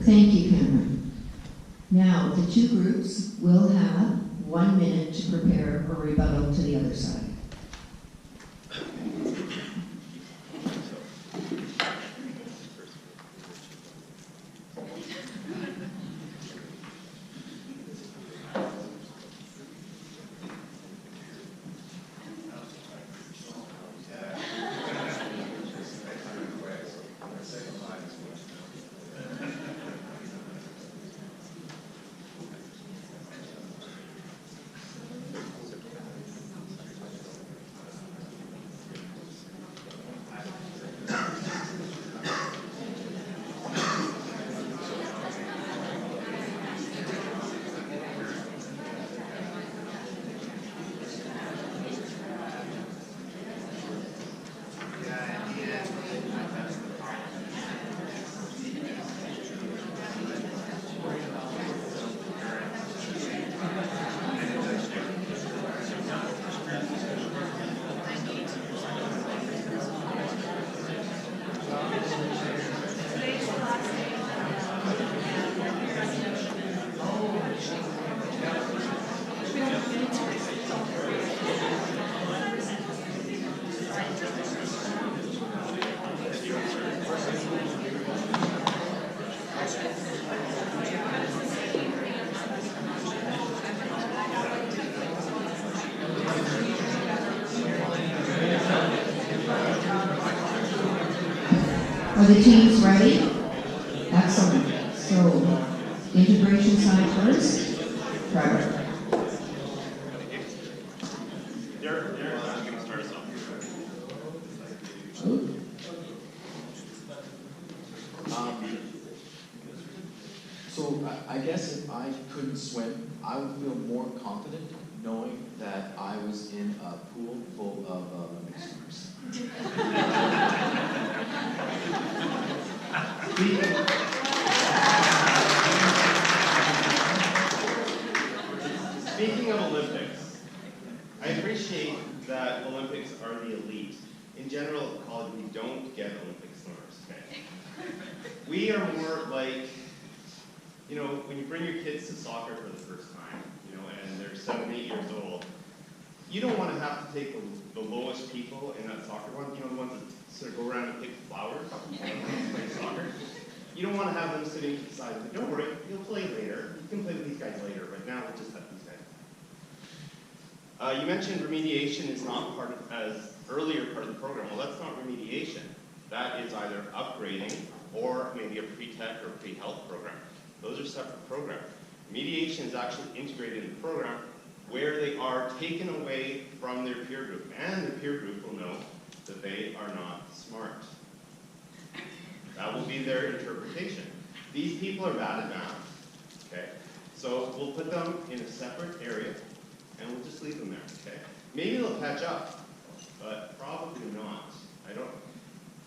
Thank you, Cameron. Now, the two groups will have 1 minute to prepare a rebuttal to the other side. Are the teams ready? Excellent. So, integration side first. Trevor. So I guess if I couldn't swim, I would feel more confident knowing that I was in a pool full of Olympic swimmers. Speaking of Olympics, I appreciate that Olympics are the elite. In general, at college, we don't get Olympic swimmers, okay? We are more like, you know, when you bring your kids to soccer for the first time, you know, and they're 7, 8 years old, you don't want to have to take the lowest people in that soccer one, you know, the ones that sort of go around and pick flowers, play soccer. You don't want to have them sitting to the side, but don't worry, you'll play later. You can play with these guys later, but now we'll just have these guys. You mentioned remediation is not part of, as earlier part of the program. Well, that's not remediation. That is either upgrading or maybe a pre-tech or pre-health program. Those are separate programs. Remediation is actually integrated in the program where they are taken away from their peer group, and the peer group will know that they are not smart. That will be their interpretation. These people are bad at math, okay? So we'll put them in a separate area, and we'll just leave them there, okay? Maybe they'll catch up, but probably not. I don't,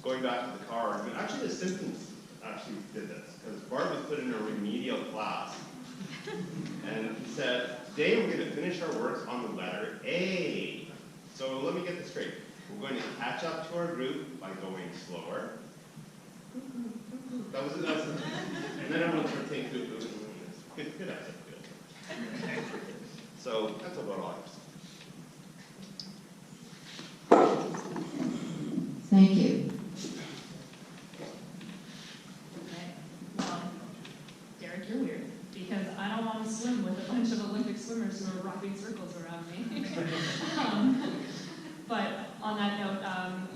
going back to the car argument, actually the Simpsons actually did this, because Bart was put in a remedial class, and he said, today we're going to finish our works on the letter A. So let me get this straight. We're going to catch up to our group by going slower. That was it. And then everyone started saying, good accent. So that's about all I have to say. Thank you. Okay. Well, Derek, you're weird, because I don't want to swim with a bunch of Olympic swimmers who are wrapping circles around me. But on that note,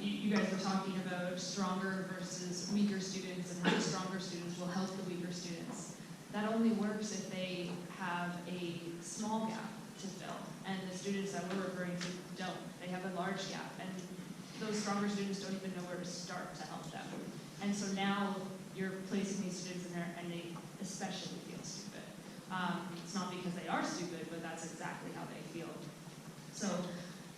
you guys were talking about stronger versus weaker students and how stronger students will help the weaker students. That only works if they have a small gap to fill, and the students that we're referring to don't. They have a large gap, and those stronger students don't even know where to start to help them. And so now you're placing these students in there, and they especially feel stupid. It's not because they are stupid, but that's exactly how they feel. So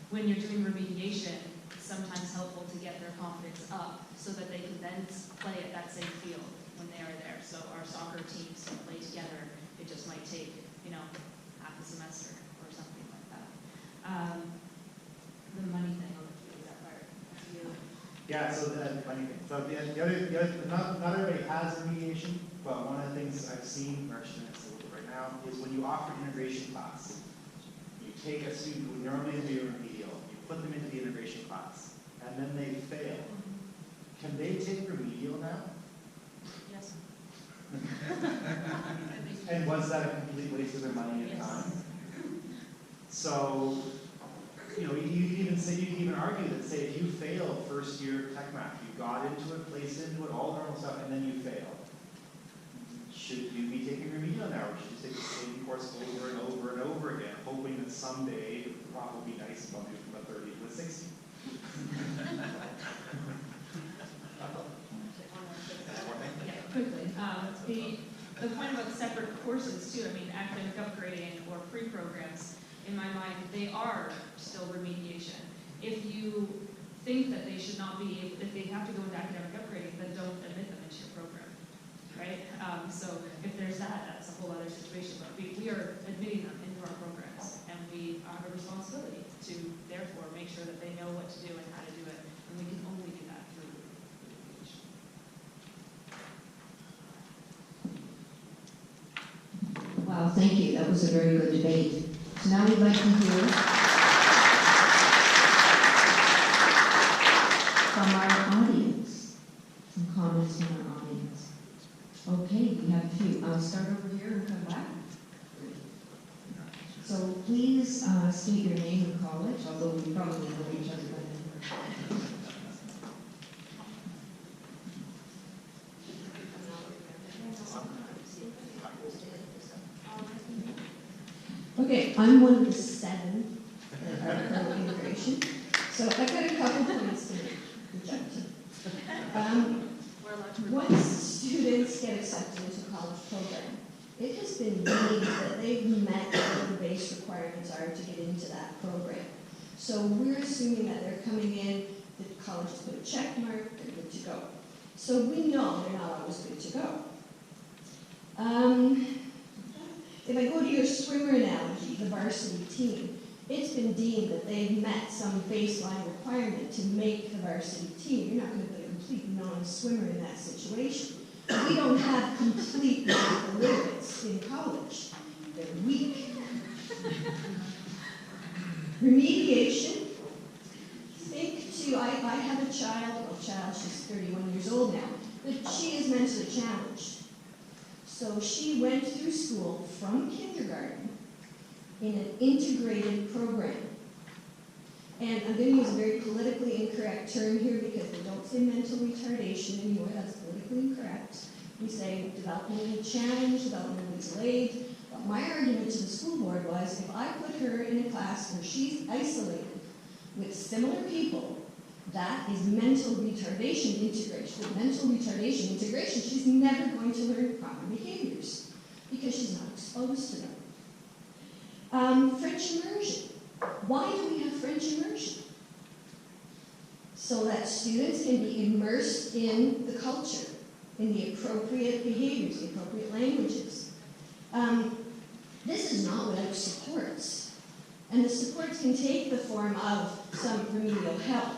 when you're doing remediation, it's sometimes helpful to get their confidence up so that they can then play at that same field when they are there. So our soccer teams can play together. It just might take, you know, half a semester or something like that. The money thing, I'll let you do that part. Yeah, so the funny thing. So not everybody has remediation but one of the things I've seen, or actually it's a little bit right now, is when you offer integration class, you take a student who would normally be remedial, you put them into the integration class, and then they fail. Can they take remedial now? Yes. And was that a complete waste of their money and time? So, you know, you can even argue that, say, if you fail first year tech math, you got into it, placed into it, all normal stuff, and then you fail. Should you be taking remedial now, or should you take the same course over and over and over again, hoping that someday the prof will be nice and bump you from a 30 to a 60? Yeah, quickly. The point about separate courses too, I mean, academic upgrading or pre-programs, in my mind, they are still remediation. If you think that they should not be, if they have to go into academic upgrading, then don't admit them into your program, right? So if there's that, that's a whole other situation. But we are admitting them into our programs, and we have a responsibility to therefore make sure that they know what to do and how to do it, and we can only do that through remediation. Wow, thank you. That was a very good debate. So now we'd like to hear from our audience. Some comments from our audience. Okay, we have a few. I'll start over here and come back. So please state your name and college, although we probably know each other by then. Okay, I'm one of the 7 that are pro integration, so I've got a couple points to make, once students get accepted into a college program, it has been deemed that they've met what the base requirements are to get into that program. So we're assuming that they're coming in, the college has put a check mark, they're good to go. So we know they're not always good to go. If I go to your swimmer analogy, the varsity team, it's been deemed that they've met some baseline requirement to make the varsity team. You're not going to put a complete non-swimmer in that situation. We don't have complete math illiterates in college. They're weak. Remediation. Think to, I have a child, she's 31 years old now, but she is mentally challenged. So she went through school from kindergarten in an integrated program. And I'm going to use a very politically incorrect term here because we don't say mental retardation anymore, that's politically incorrect. We say developmentally challenged, developmentally delayed. But my argument to the school board was if I put her in a class where she's isolated with similar people, that is mental retardation integration. With mental retardation integration, she's never going to learn proper behaviors because she's not exposed to them. French immersion. Why do we have French immersion? So that students can be immersed in the culture, in the appropriate behaviors, the appropriate languages. This is not without supports. And the supports can take the form of some remedial help,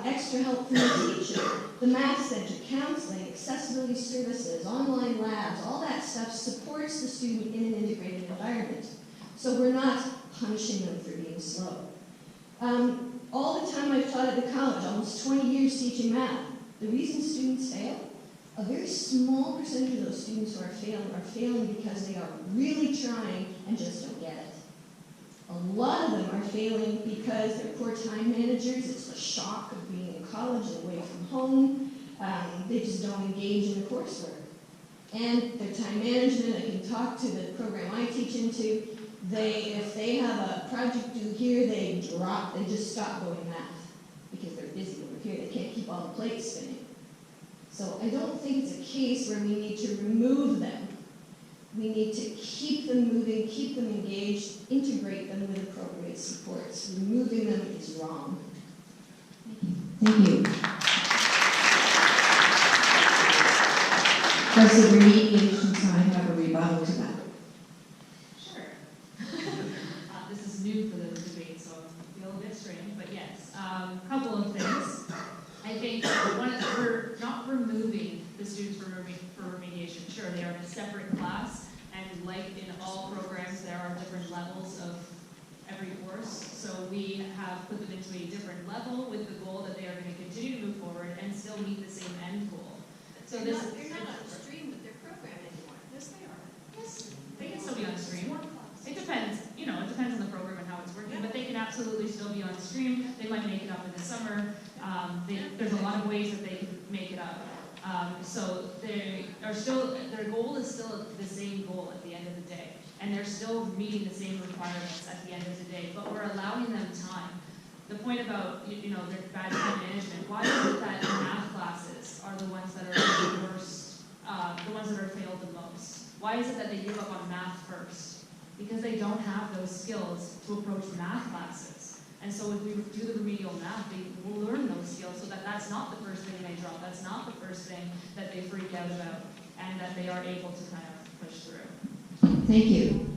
extra help from the teacher, the math center, counseling, accessibility services, online labs, all that stuff supports the student in an integrated environment. So we're not punishing them for being slow. All the time I've taught at the college, almost 20 years teaching math, the reason students fail, a very small percentage of those students who are failing because they are really trying and just don't get it. A lot of them are failing because they're poor time managers. It's the shock of being in college and away from home. They just don't engage in the coursework. And their time management, I can talk to the program I teach into, if they have a project due here, they just stop going math because they're busy over here. They can't keep all the plates spinning. So I don't think it's a case where we need to remove them. We need to keep them moving, keep them engaged, integrate them with appropriate supports. Removing them is wrong. Thank you. Does the remediation side have a rebuttal to that? Sure. This is new for the debate, so I feel a bit strange, but yes. Couple of things. I think one is we're not removing the students for remediation. Sure, or they are in a separate class. And like in all programs, there are different levels of every course. So we have put them into a different level with the goal that they are going to continue to move forward and still meet the same end goal. So They're this not on stream with their program anymore. Yes, they are. Yes, they can still be on stream. It depends, it depends on the program and how it's working, but they can absolutely still be on stream. They might make it up in the summer. There's a lot of ways that they can make it up. So they are still, their goal is still the same goal at the end of the day. And they're still meeting the same requirements at the end of the day, but we're allowing them time. The point about, their bad time management, why is it that math classes are the ones that are the worst, the ones that are failed the most? Why is it that they give up on math first? Because they don't have those skills to approach math classes. And so if we do the remedial math, they will learn those skills so that that's not the first thing they drop, that's not the first thing that they freak out about, and that they are able to kind of push through. Thank you.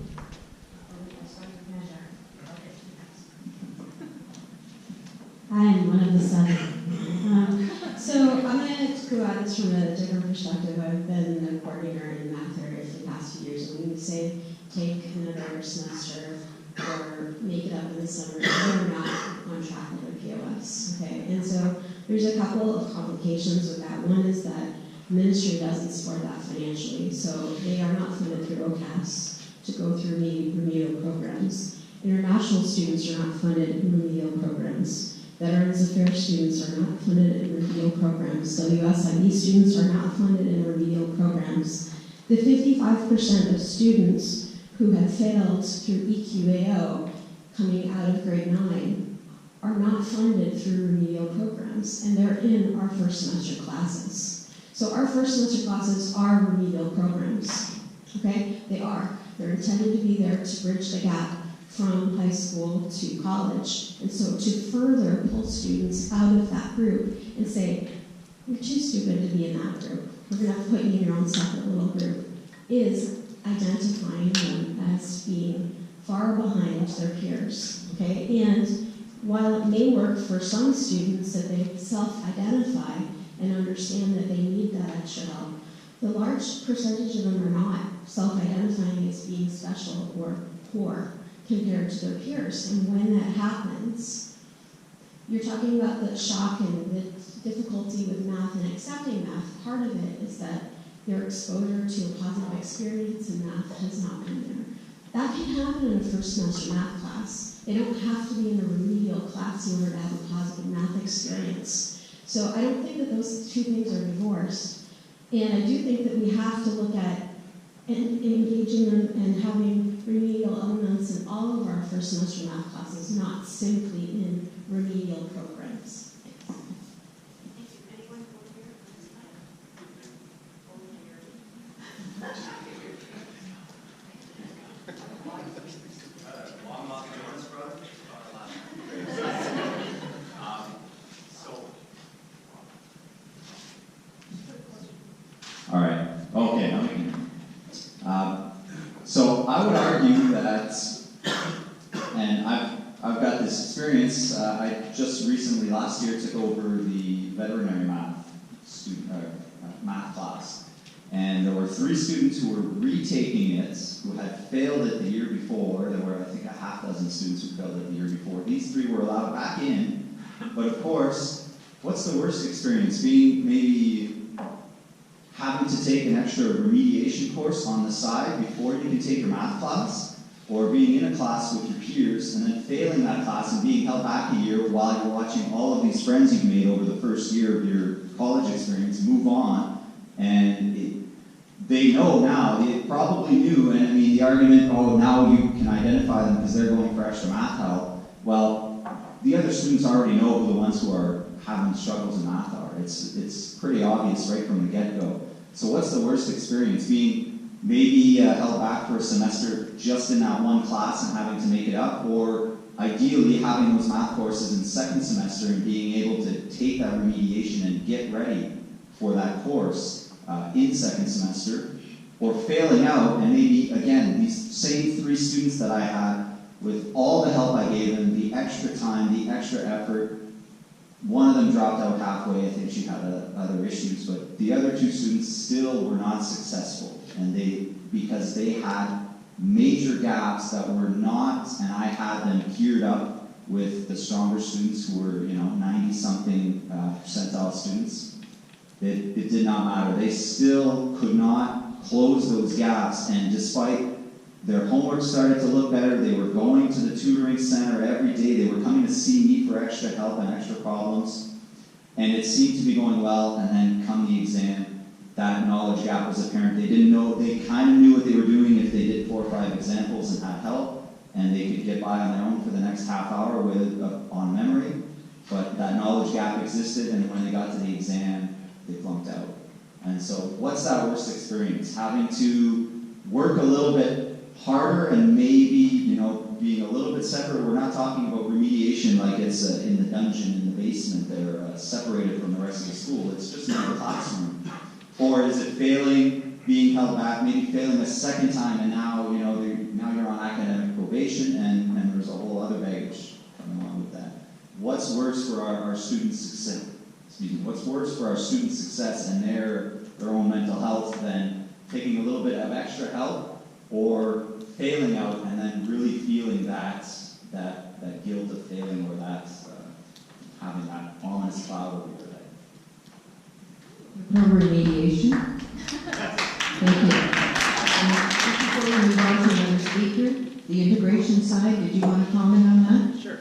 I'm one of the 7. So I'm going to go at this from a different perspective. I've been a coordinator in the math area for the past few years, and when we say take another semester or make it up in the summer, they're not on track with their POS. Okay, and so there's a couple of complications with that. One is that ministry doesn't support that financially, so they are not funded through OCAS to go through remedial programs. International students are not funded in remedial programs. Veterans Affairs students are not funded in remedial programs. WSIB students are not funded in remedial programs. The 55% of students who have failed through EQAO coming out of grade 9 are not funded through remedial programs, and they're in our first semester classes. So our first semester classes are remedial programs, okay? They are. They're intended to be there to bridge the gap from high school to college. And so to further pull students out of that group and say, you're too stupid to be in that group, we're going to have to put you in your own separate little group, is identifying them as being far behind their peers, okay? And while it may work for some students that they self-identify and understand that they need that extra help, the large percentage of them are not self-identifying as being special or poor compared to their peers. And when that happens, you're talking about the shock and the difficulty with math and accepting math. Part of it is that their exposure to a positive experience in math has not been there. That can happen in a first semester math class. They don't have to be in a remedial class in order to have a positive math experience. So I don't think that those two things are divorced. And I do think that we have to look at engaging them and having remedial elements in all of our first semester math classes, not simply in remedial programs. Thank you. Anyone over here? Long lost Jonas brother. All right. Okay. I'm so I would argue that, and I've got this experience. I just recently last year took over the veterinary math class, and there were 3 students who were retaking it, who had failed it the year before. There were, I think, a half dozen students who failed it the year before. These 3 were allowed back in, but of course, what's the worst experience? Being maybe having to take an extra remediation course on the side before you can take your math class, or being in a class with your peers and then failing that class and being held back a year while you're watching all of these friends you've made over the first year of your college experience move on, and they know now, they probably knew, and I mean the argument, oh, now you can identify them because they're going for extra math help. Well, the other students already know who the ones who are having struggles in math are. It's pretty obvious right from the get-go. So what's the worst experience? Being maybe held back for a semester just in that one class and having to make it up, or ideally having those math courses in second semester and being able to take that remediation and get ready for that course in second semester, or failing out and maybe, again, these same 3 students that I had, with all the help I gave them, the extra time, the extra effort. One of them dropped out halfway. I think she had other issues, but the other 2 students still were not successful. And because they had major gaps that were not, and I had them geared up with the stronger students who were, 90-something percentile students. It did not matter. They still could not close those gaps, and despite their homework started to look better, they were going to the tutoring center every day, they were coming to see me for extra help and extra problems, and it seemed to be going well, and then come the exam, that knowledge gap was apparent. They didn't know, they kind of knew what they were doing if they did 4 or 5 examples and had help, and they could get by on their own for the next half hour with on memory, but that knowledge gap existed, and when they got to the exam, they flunked out. And so what's that worst experience? Having to work a little bit harder and maybe, being a little bit separate. We're not talking about remediation like it's in the dungeon in the basement. They're separated from the rest of the school. It's just in the classroom. Or is it failing, being held back, maybe failing a second time, and now, now you're on academic probation, and there's a whole other baggage coming along with that. What's worse for our students' success? What's worse for our students' success and their own mental health than taking a little bit of extra help or failing out and then really feeling that guilt of failing, or that having that ominous cloud over your head? From remediation. Thank you. Before we move on to another speaker, the integration side, did you want to comment on that? Sure.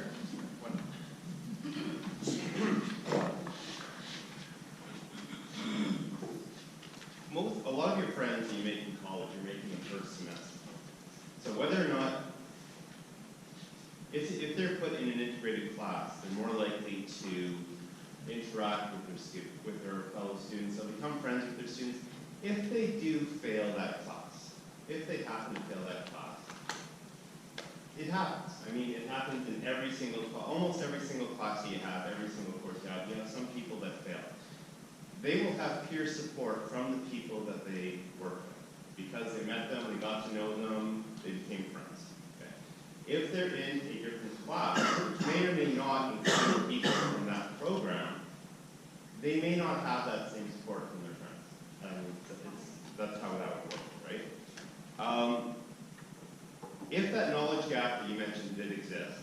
A lot of your friends that you make in college, you're making in first semester. So whether or not, if they're put in an integrated class, they're more likely to interact with their fellow students. They'll become friends with their students. If they do fail that class, if they happen to fail that class, it happens. I mean, it happens in every single, almost every single class you have, every single course you have. You have some people that fail. They will have peer support from the people that they work with. Because they met them, they got to know them, they became friends. Okay? If they're in a different class, which may or may not include people from that program, they may not have that same support from their friends. That's how that would work, right? If that knowledge gap that you mentioned did exist,